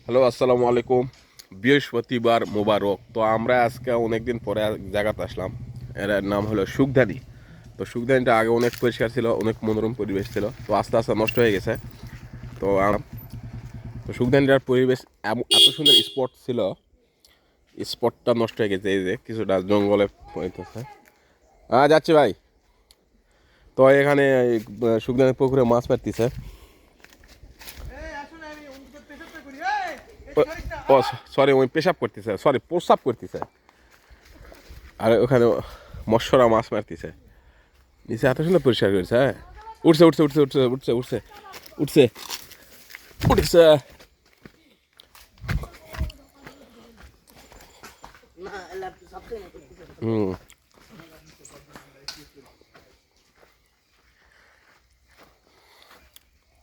Hello, আসসালামু আলাইকুম। বৃহস্পতিবার মোবারক। তো আমরা আজকে অনেকদিন পরে এক জায়গাতে আসলাম। এর নাম হলো সুখদানি। তো সুখদানিটা আগে অনেক পরিষ্কার ছিল, অনেক মনোরম পরিবেশ ছিল, তো আস্তে আস্তে নষ্ট হয়ে গেছে। তো তো সুখদানিটার পরিবেশ এত সুন্দর স্পট ছিল, স্পটটা নষ্ট হয়ে গেছে। এই যে কিছুটা জঙ্গলে হইতেছে। যাচ্ছি ভাই। তো এখানে সুখদানি পুকুরে মাছ মারতেছে। ও সরি, ওই পেশাব করতেছে, সরি প্রস্রাব করতেছে। আর ওখানে মৎস্যরা মাছ মারতেছে। নিচে এত সুন্দর পরিষ্কার করেছে। হ্যাঁ, উঠছে উঠছে উঠছে উঠছে উঠছে উঠছে উঠছে উঠছে। হুম।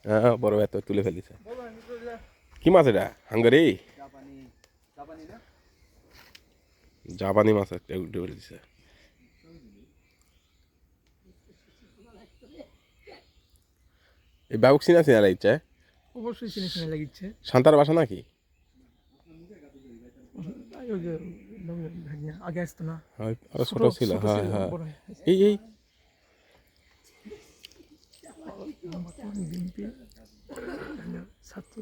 হ্যাঁ, বড় এত তুলে ফেলিছে। কি মাছ এটা? হাঙ্গারি জাপানি মাছ একটা উঠে ফেলিছে। এই বাবুক চিনা চিনা লাগছে। অবশ্যই চিনে চিনে লাগিচ্ছে। শান্তার বাসা নাকি? ওই যে আগে আসতো না, হয়, আরো ছোট ছোট ছিল। ছোট হ্যাঁ ছিল, হ্যাঁ। বড় হয়ে গেছে। এই বর্তমান বিএনপি ছাত্র